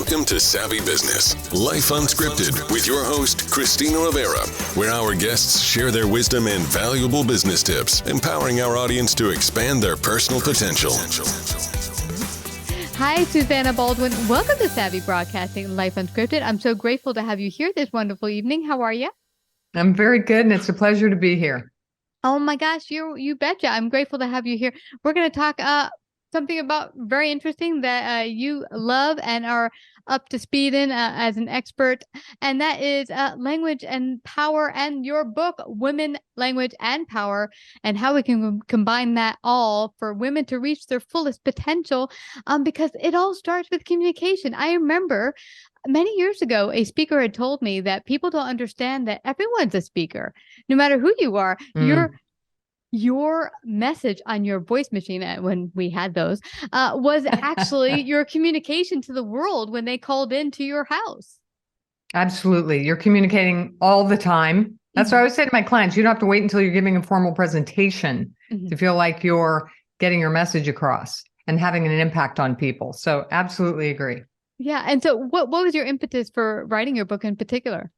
Welcome to Savvy Business, Life Unscripted, with your host, Christina Rivera, where our guests share their wisdom and valuable business tips, empowering our audience to expand their personal potential. Hi, Susannah Baldwin. Welcome to Savvy Broadcasting, Life Unscripted. I'm so grateful to have you here this wonderful evening. How are you? I'm very good, and it's a pleasure to be here. Oh my gosh, you betcha. I'm grateful to have you here. We're going to talk something about very interesting that you love and are up to speed in as an expert, and that is language and power, and your book, Women, Language, and Power, and how we can combine that all for women to reach their fullest potential, because it all starts with communication. I remember many years ago, a speaker had told me that people don't understand that everyone's a speaker, no matter who you are. Your message on your voice machine, when we had those, was actually your communication to the world when they called into your house. Absolutely. You're communicating all the time. That's what I always say to my clients. You don't have to wait until you're giving a formal presentation to feel like you're getting your message across and having an impact on people. So absolutely agree. Yeah. And so what was your impetus for writing your book in particular?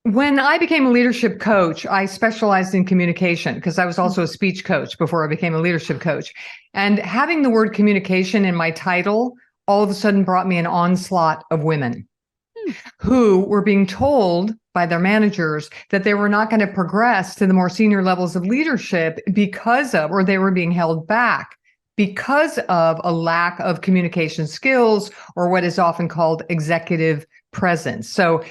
When I became a leadership coach, I specialized in communication because I was also a speech coach before I became a leadership coach. And having the word communication in my title all of a sudden brought me an onslaught of women who were being told by their managers that they were not going to progress to the more senior levels of leadership because of, or they were being held back because of a lack of communication skills, or what is often called executive presence. So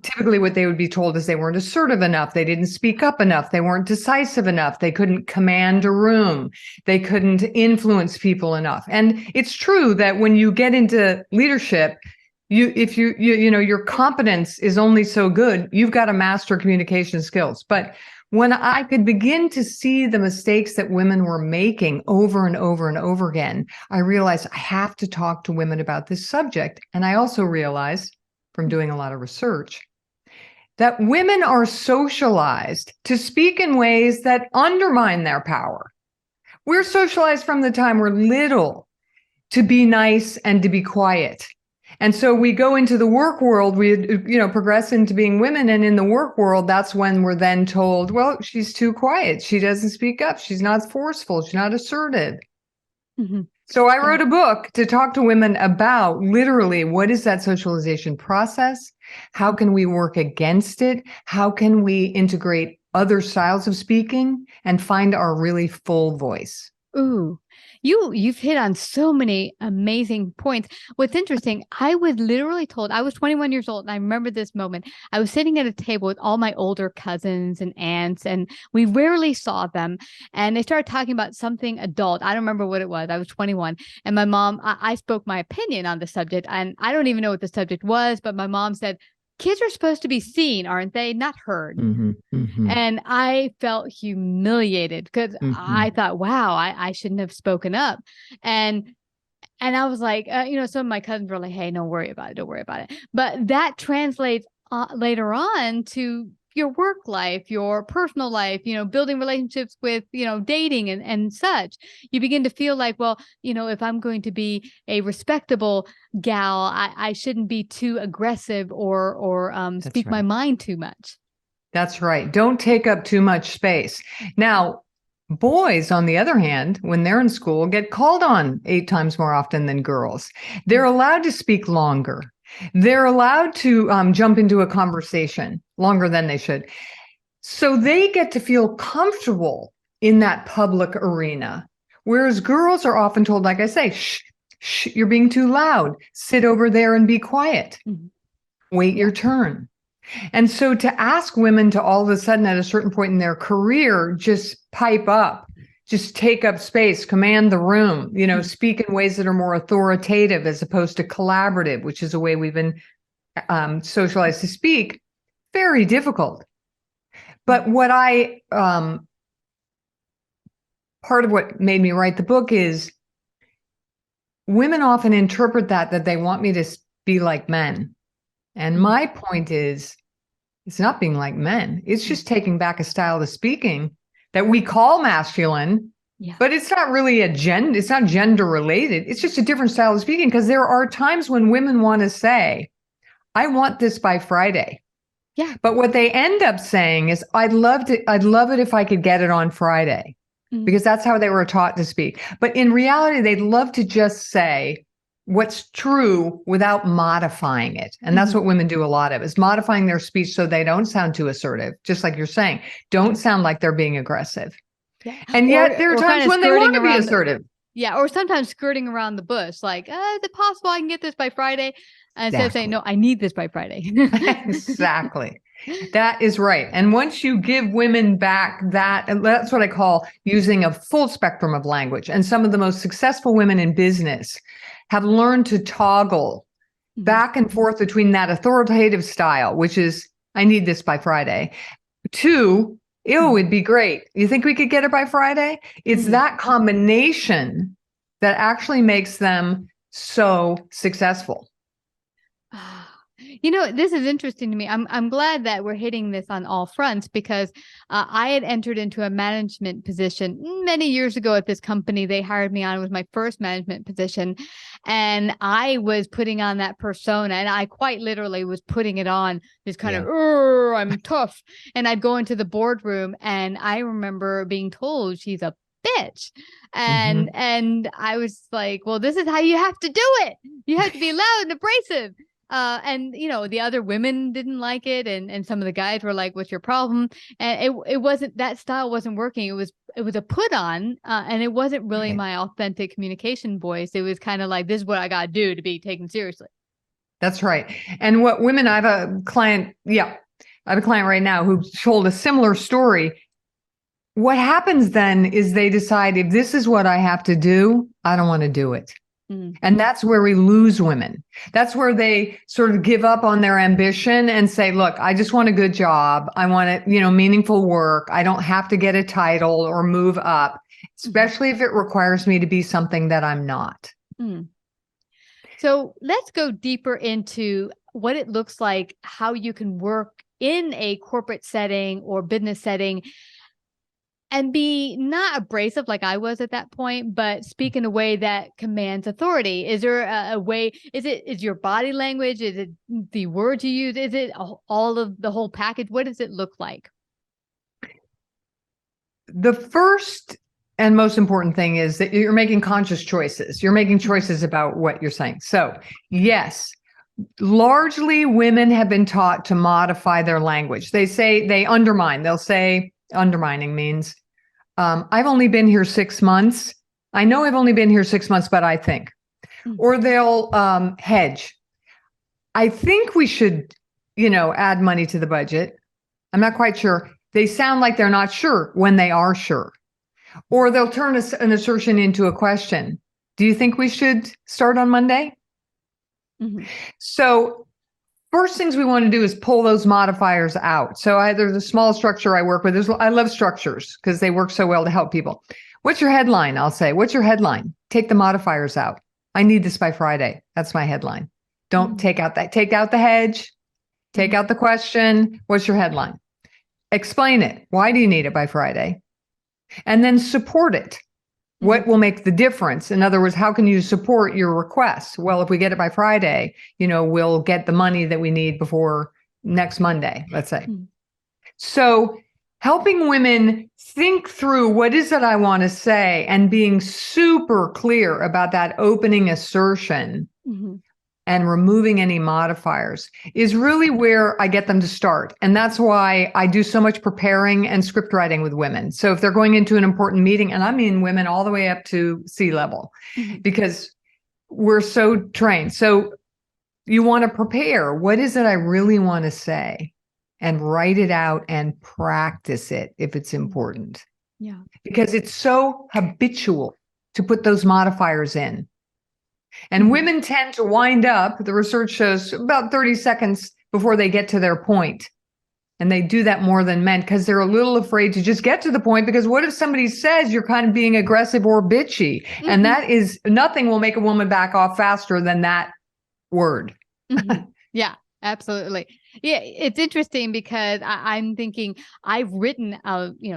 typically what they would be told is they weren't assertive enough. They didn't speak up enough. They weren't decisive enough. They couldn't command a room. They couldn't influence people enough. And it's true that when you get into leadership, if your competence is only so good, you've got to master communication skills. But when I could begin to see the mistakes that women were making over and over and over again, I realized I have to talk to women about this subject. And I also realized from doing a lot of research that women are socialized to speak in ways that undermine their power. We're socialized from the time we're little to be nice and to be quiet. And so we go into the work world, we progress into being women. And in the work world, that's when we're then told, well, she's too quiet. She doesn't speak up. She's not forceful. She's not assertive. So I wrote a book to talk to women about literally what is that socialization process? How can we work against it? How can we integrate other styles of speaking and find our really full voice? Ooh, you've hit on so many amazing points. What's interesting, I was literally told, I was 21 years old, and I remember this moment. I was sitting at a table with all my older cousins and aunts, and we rarely saw them. And they started talking about something adult. I don't remember what it was. I was 21. And my mom, I spoke my opinion on the subject, and I don't even know what the subject was, but my mom said, kids are supposed to be seen, aren't they? Not heard. And I felt humiliated because I thought, wow, I shouldn't have spoken up. And I was like, some of my cousins were like, hey, don't worry about it. Don't worry about it. But that translates later on to your work life, your personal life, building relationships with, dating and such. You begin to feel like, well, if I'm going to be a respectable gal, I shouldn't be too aggressive or speak my mind too much. That's right. Don't take up too much space. Now, boys, on the other hand, when they're in school, get called on 8 times more often than girls. They're allowed to speak longer. They're allowed to jump into a conversation longer than they should. So they get to feel comfortable in that public arena. Whereas girls are often told, like I say, shh, you're being too loud. Sit over there and be quiet. Wait your turn. And so to ask women to all of a sudden at a certain point in their career, just pipe up, just take up space, command the room, speak in ways that are more authoritative as opposed to collaborative, which is a way we've been socialized to speak, very difficult. But what part of what made me write the book is women often interpret that they want me to be like men. And my point is, it's not being like men. It's just taking back a style of speaking that we call masculine, Yeah. But it's not really it's not gender related. It's just a different style of speaking, because there are times when women want to say, I want this by Friday. Yeah. But what they end up saying is, I'd love it if I could get it on Friday, because that's how they were taught to speak. But in reality, they'd love to just say what's true without modifying it. And that's what women do a lot of, is modifying their speech so they don't sound too assertive. Just like you're saying, don't sound like they're being aggressive. Yeah. And yet there are times when they want to be assertive. Or sometimes skirting around the bush, like, is it possible I can get this by Friday? Instead of saying, no, I need this by Friday. Exactly. That is right. And once you give women back that's what I call using a full spectrum of language. And some of the most successful women in business have learned to toggle back and forth between that authoritative style, which is, I need this by Friday, to, it'd be great. You think we could get it by Friday? It's that combination that actually makes them so successful. This is interesting to me. I'm glad that we're hitting this on all fronts, because I had entered into a management position many years ago at this company. They hired me on. It was my first management position. And I was putting on that persona, and I quite literally was putting it on, this kind of, I'm tough. And I'd go into the boardroom, and I remember being told, she's a bitch. And I was like, well, this is how you have to do it. You have to be loud and abrasive. And the other women didn't like it, and some of the guys were like, what's your problem? And it wasn't, that style wasn't working. It was a put on, and it wasn't really my authentic communication voice. It was kind of like, this is what I got to do to be taken seriously. That's right. And what women, I have a client right now who told a similar story. What happens then is they decide, if this is what I have to do, I don't want to do it. And that's where we lose women. That's where they sort of give up on their ambition and say, look, I just want a good job. I want meaningful work. I don't have to get a title or move up, especially if it requires me to be something that I'm not. So let's go deeper into what it looks like, how you can work in a corporate setting or business setting and be not abrasive like I was at that point, but speak in a way that commands authority. Is there a way? Is your body language? Is it the words you use? Is it all of the whole package? What does it look like? The first and most important thing is that you're making conscious choices. You're making choices about what you're saying. So yes, largely women have been taught to modify their language. They undermine. They'll say, undermining means, I've only been here 6 months. I know I've only been here 6 months, but I think. Or they'll hedge. I think we should, add money to the budget. I'm not quite sure. They sound like they're not sure when they are sure. Or they'll turn an assertion into a question. Do you think we should start on Monday? So first things we want to do is pull those modifiers out. So there's a small structure I work with. I love structures because they work so well to help people. What's your headline? I'll say, what's your headline? Take the modifiers out. I need this by Friday. That's my headline. Don't take out the hedge, take out the question. What's your headline? Explain it. Why do you need it by Friday? And then support it. What will make the difference? In other words, how can you support your request? Well, if we get it by Friday, we'll get the money that we need before next Monday, let's say. So helping women think through, what is it I want to say, and being super clear about that opening assertion and removing any modifiers is really where I get them to start. And that's why I do so much preparing and script writing with women. So if they're going into an important meeting, and I mean women all the way up to C-level, because we're so trained. So you want to prepare. What is it I really want to say? And write it out and practice it if it's important. Yeah. Because it's so habitual to put those modifiers in. And women tend to wind up, the research shows, about 30 seconds before they get to their point. And they do that more than men because they're a little afraid to just get to the point, because what if somebody says you're kind of being aggressive or bitchy? And that is, nothing will make a woman back off faster than that word. Yeah, absolutely. Yeah, it's interesting because I'm thinking I've written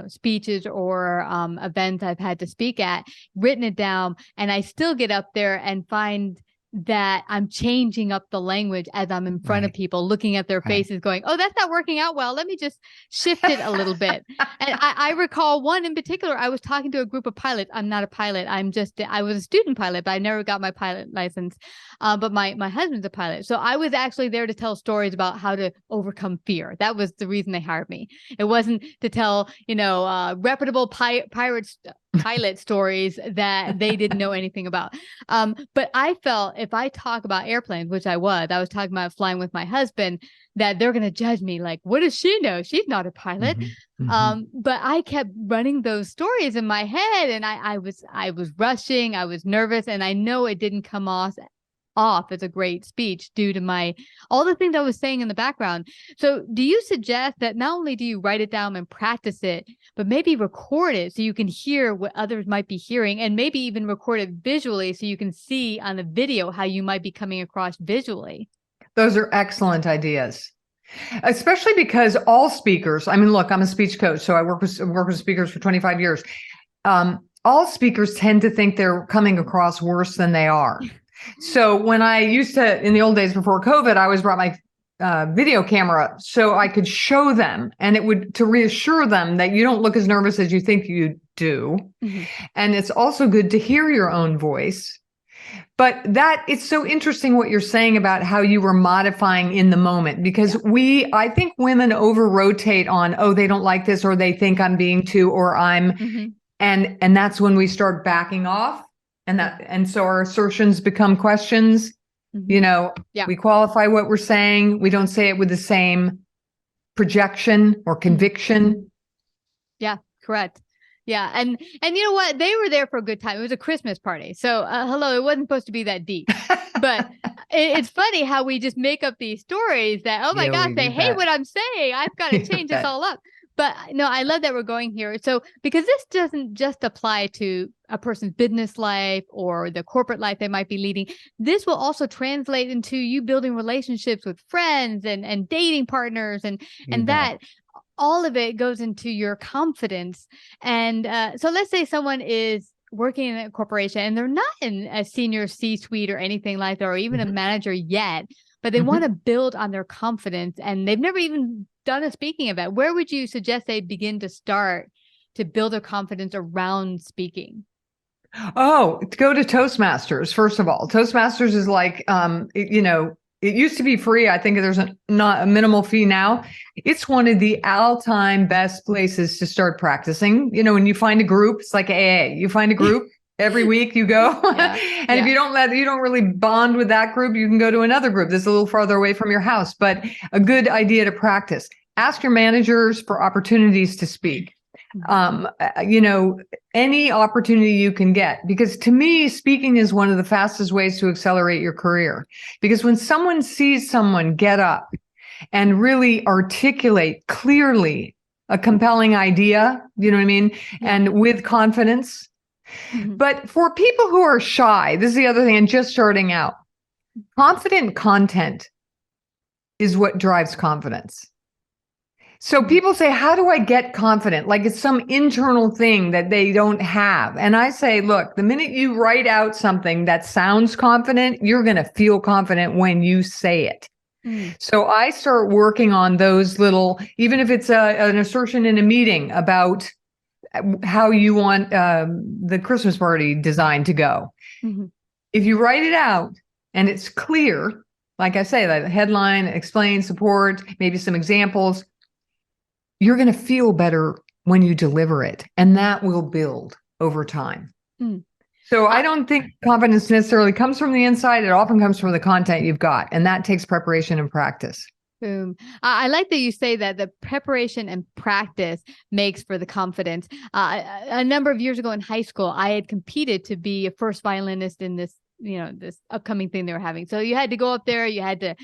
speeches or events I've had to speak at, written it down, and I still get up there and find that I'm changing up the language as I'm in front of people, looking at their faces going, oh, that's not working out well. Let me just shift it a little bit. And I recall one in particular, I was talking to a group of pilots. I'm not a pilot. I was a student pilot, but I never got my pilot license. But my husband's a pilot. So I was actually there to tell stories about how to overcome fear. That was the reason they hired me. It wasn't to tell, reputable pilot stories that they didn't know anything about. But I felt if I talk about airplanes, which I was talking about flying with my husband, that they're going to judge me. Like, what does she know? She's not a pilot. But I kept running those stories in my head, and I was rushing. I was nervous, and I know it didn't come off as a great speech due to all the things I was saying in the background. So do you suggest that not only do you write it down and practice it, but maybe record it so you can hear what others might be hearing, and maybe even record it visually so you can see on the video how you might be coming across visually? Those are excellent ideas. Especially because all speakers, I mean, look, I'm a speech coach, so I work with speakers for 25 years. All speakers tend to think they're coming across worse than they are. So when I used to, in the old days before COVID, I always brought my video camera so I could show them, and to reassure them that you don't look as nervous as you think you do. And it's also good to hear your own voice. But it's so interesting what you're saying about how you were modifying in the moment, because I think women over-rotate on, oh, they don't like this, or they think I'm being too, or I'm, and that's when we start backing off. And so our assertions become questions. We qualify what we're saying. We don't say it with the same projection or conviction. Yeah, correct. Yeah. And you know what? They were there for a good time. It was a Christmas party. So hello, it wasn't supposed to be that deep. But it's funny how we just make up these stories that, oh my gosh, they hate what I'm saying. I've got to change this all up. But no, I love that we're going here. So because this doesn't just apply to a person's business life or the corporate life they might be leading, this will also translate into you building relationships with friends and dating partners, and that all of it goes into your confidence. And so let's say someone is working in a corporation and they're not in a senior C-suite or anything like that, or even a manager yet, but they want to build on their confidence and they've never even done a speaking event. Where would you suggest they begin to start to build their confidence around speaking? Oh, to go to Toastmasters. First of all, Toastmasters is like, it used to be free. I think there's not a minimal fee now. It's one of the all-time best places to start practicing. When you find a group, it's like AA. You find a group every week, you go. If you don't really bond with that group, you can go to another group that's a little farther away from your house. But a good idea to practice. Ask your managers for opportunities to speak. Any opportunity you can get, because to me, speaking is one of the fastest ways to accelerate your career. Because when someone sees someone get up and really articulate clearly a compelling idea, you know what I mean? And with confidence. But for people who are shy, this is the other thing, and just starting out, confident content is what drives confidence. So people say, how do I get confident? Like it's some internal thing that they don't have. And I say, look, the minute you write out something that sounds confident, you're going to feel confident when you say it. So I start working on those little, even if it's an assertion in a meeting about how you want the Christmas party design to go. If you write it out and it's clear, like I say, the headline, explain, support, maybe some examples, you're going to feel better when you deliver it, and that will build over time. So I don't think confidence necessarily comes from the inside. It often comes from the content you've got, and that takes preparation and practice. Boom. I like that you say that the preparation and practice makes for the confidence. A number of years ago in high school, I had competed to be a first violinist in this upcoming thing they were having. So you had to go up there, you had to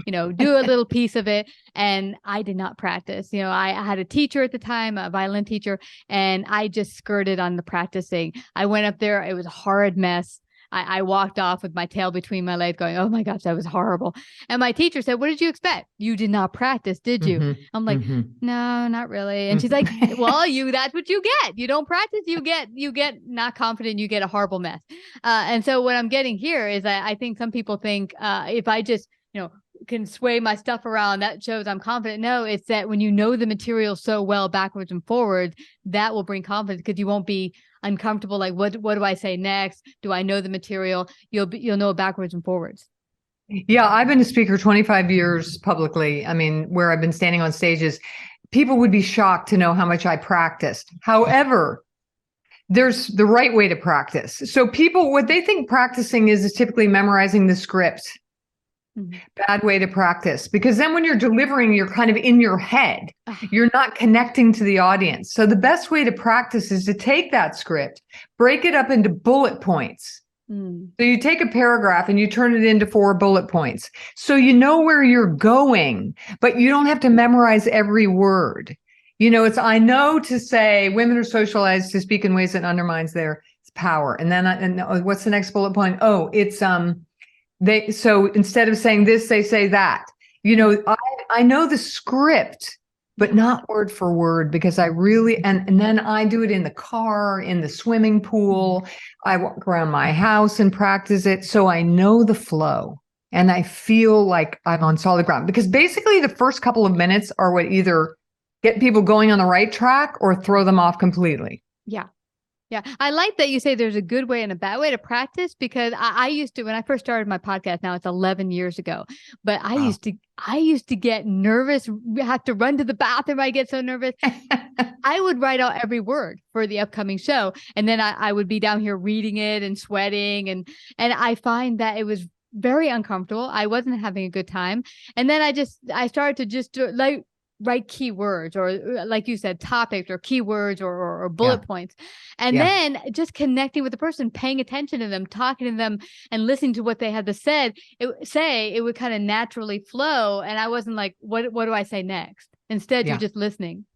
do a little piece of it. And I did not practice. I had a teacher at the time, a violin teacher, and I just skirted on the practicing. I went up there. It was a horrid mess. I walked off with my tail between my legs going, oh my gosh, that was horrible. And my teacher said, what did you expect? You did not practice, did you? Mm-hmm. I'm like, Mm-hmm. no, not really. And she's like, well, that's what you get. You don't practice, you get not confident, you get a horrible mess. And so what I'm getting here is I think some people think if I just, can sway my stuff around, that shows I'm confident. No, it's that when you know the material so well backwards and forwards, that will bring confidence because you won't be uncomfortable. Like, what do I say next? Do I know the material? You'll know it backwards and forwards. Yeah, I've been a speaker 25 years publicly. I mean, where I've been standing on stages, people would be shocked to know how much I practiced. However, there's the right way to practice. So people, what they think practicing is typically memorizing the script. Mm-hmm. Bad way to practice, because then when you're delivering, you're kind of in your head. You're not connecting to the audience. So the best way to practice is to take that script, break it up into bullet points. So you take a paragraph and you turn it into 4 bullet points. So you know where you're going, but you don't have to memorize every word. I know to say women are socialized to speak in ways that undermines their power. And then what's the next bullet point? Oh, it's so instead of saying this, they say that. I know the script, but not word for word, because I really, and then I do it in the car, in the swimming pool. I walk around my house and practice it. So I know the flow and I feel like I'm on solid ground, because basically the first couple of minutes are what either get people going on the right track or throw them off completely. Yeah. Yeah. I like that you say there's a good way and a bad way to practice, because I used to, when I first started my podcast, now it's 11 years ago, but I used to get nervous, have to run to the bathroom. I get so nervous. I would write out every word for the upcoming show. And then I would be down here reading it and sweating. And I find that it was very uncomfortable. I wasn't having a good time. And then I started to just write keywords, or like you said, topics or keywords or bullet points. And then just connecting with the person, paying attention to them, talking to them and listening to what they had to say, it would kind of naturally flow. And I wasn't like, what do I say next? Instead, you're just listening.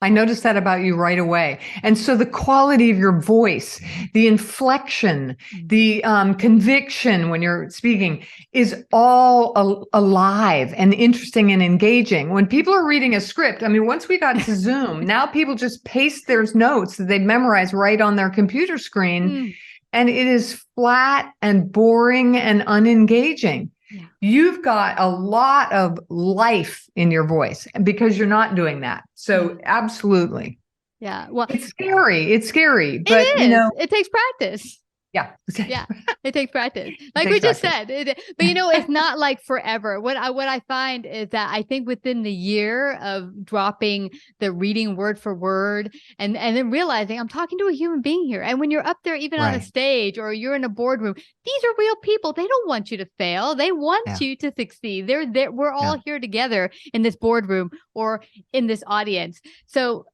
I noticed that about you right away. And so the quality of your voice, the inflection, the conviction when you're speaking is all alive and interesting and engaging. When people are reading a script, I mean, once we got to Zoom, now people just paste their notes that they memorize right on their computer screen. And it is flat and boring and unengaging. Yeah. You've got a lot of life in your voice because you're not doing that. So absolutely. Yeah. Well, it's scary, but it takes practice. Yeah. Yeah. It takes practice. Like we just said, but it's not like forever. What I find is that I think within the year of dropping the reading word for word and then realizing I'm talking to a human being here. And when you're up there, even on a stage or you're in a boardroom, these are real people. They don't want you to fail. They want you to succeed. They're there. We're all here together in this boardroom or in this audience. So,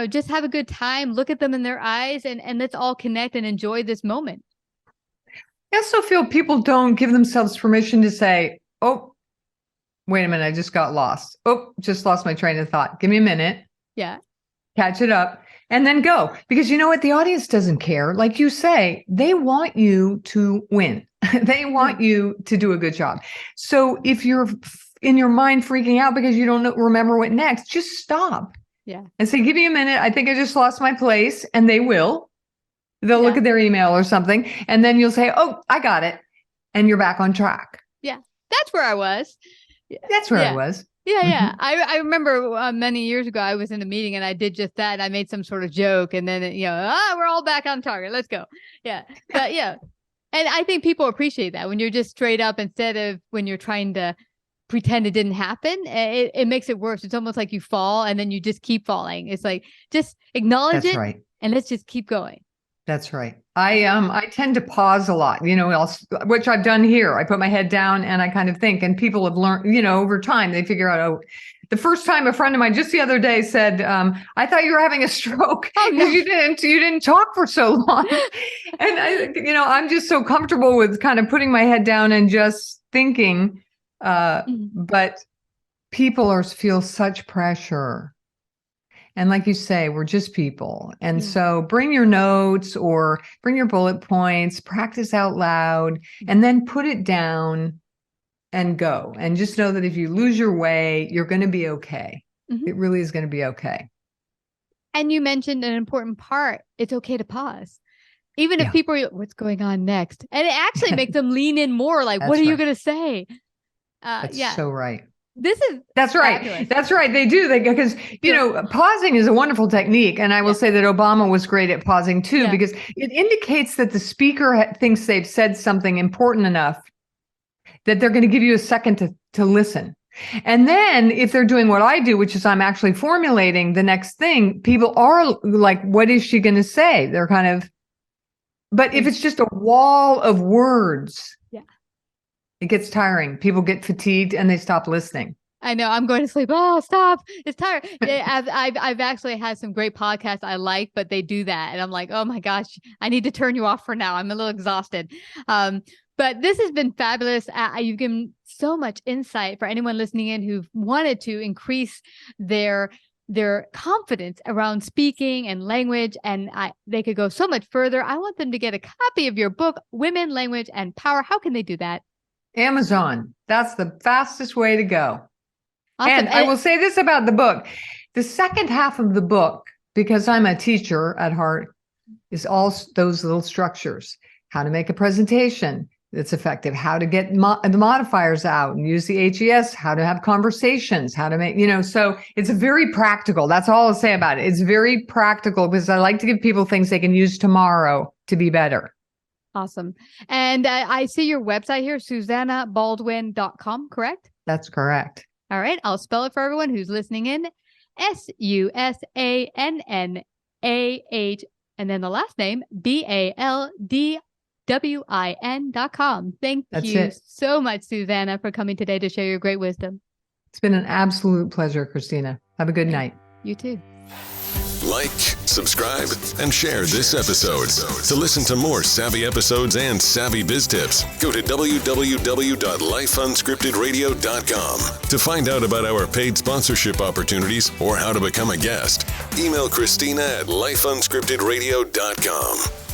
just have a good time, look at them in their eyes and let's all connect and enjoy this moment. I also feel people don't give themselves permission to say, oh, wait a minute, I just got lost. Oh, just lost my train of thought. Give me a minute. Yeah. Catch it up and then go. Because you know what? The audience doesn't care. Like you say, they want you to win. They want you to do a good job. So if you're in your mind freaking out because you don't remember what next, just stop. Yeah. And say, give me a minute. I think I just lost my place. And they will. They'll look at their email or something. And then you'll say, oh, I got it. And you're back on track. Yeah. That's where I was. That's where I was. Yeah. Yeah. I remember many years ago, I was in a meeting and I did just that. I made some sort of joke and then, we're all back on target. Let's go. Yeah. But yeah. And I think people appreciate that when you're just straight up instead of when you're trying to pretend it didn't happen. It makes it worse. It's almost like you fall and then you just keep falling. It's like, just acknowledge it. Right. And let's just keep going. That's right. I tend to pause a lot, which I've done here. I put my head down and I kind of think, and people have learned, over time, they figure out, oh, the first time a friend of mine just the other day said, I thought you were having a stroke because you didn't talk for so long. And I'm just so comfortable with kind of putting my head down and just thinking, but people feel such pressure. And like you say, we're just people. And so bring your notes or bring your bullet points, practice out loud, and then put it down and go. And just know that if you lose your way, you're going to be okay. It really is going to be okay. And you mentioned an important part. It's okay to pause. Even if people are, what's going on next? And it actually makes them lean in more. Like, what are you going to say? That's so right. That's right. fabulous. That's right. They do. Because, pausing is a wonderful technique. And I will say that Obama was great at pausing too, because it indicates that the speaker thinks they've said something important enough that they're going to give you a second to listen. And then if they're doing what I do, which is I'm actually formulating the next thing, people are like, what is she going to say? They're kind of, but if it's just a wall of words, it gets tiring. People get fatigued and they stop listening. I know. I'm going to sleep. Oh, stop. It's tired. I've actually had some great podcasts I like, but they do that. And I'm like, oh my gosh, I need to turn you off for now. I'm a little exhausted. But this has been fabulous. You've given so much insight for anyone listening in who've wanted to increase their confidence around speaking and language, and they could go so much further. I want them to get a copy of your book, Women, Language, and Power. How can they do that? Amazon. That's the fastest way to go. Awesome. And I will say this about the book. The second half of the book, because I'm a teacher at heart, is all those little structures. How to make a presentation that's effective, how to get the modifiers out and use the HES, how to have conversations, how to make, so it's very practical. That's all I'll say about it. It's very practical because I like to give people things they can use tomorrow to be better. Awesome. And I see your website here, SusannahBaldwin.com, correct? That's correct. All right. I'll spell it for everyone who's listening in. SUSANNAH, and then the last name, BALDWIN.com. Thank you so much, Susannah, for coming today to share your great wisdom. It's been an absolute pleasure, Christina. Have a good night. You too. Like, subscribe, and share this episode. To listen to more savvy episodes and savvy biz tips, go to www.lifeunscriptedradio.com. To find out about our paid sponsorship opportunities or how to become a guest, email Christina at lifeunscriptedradio.com.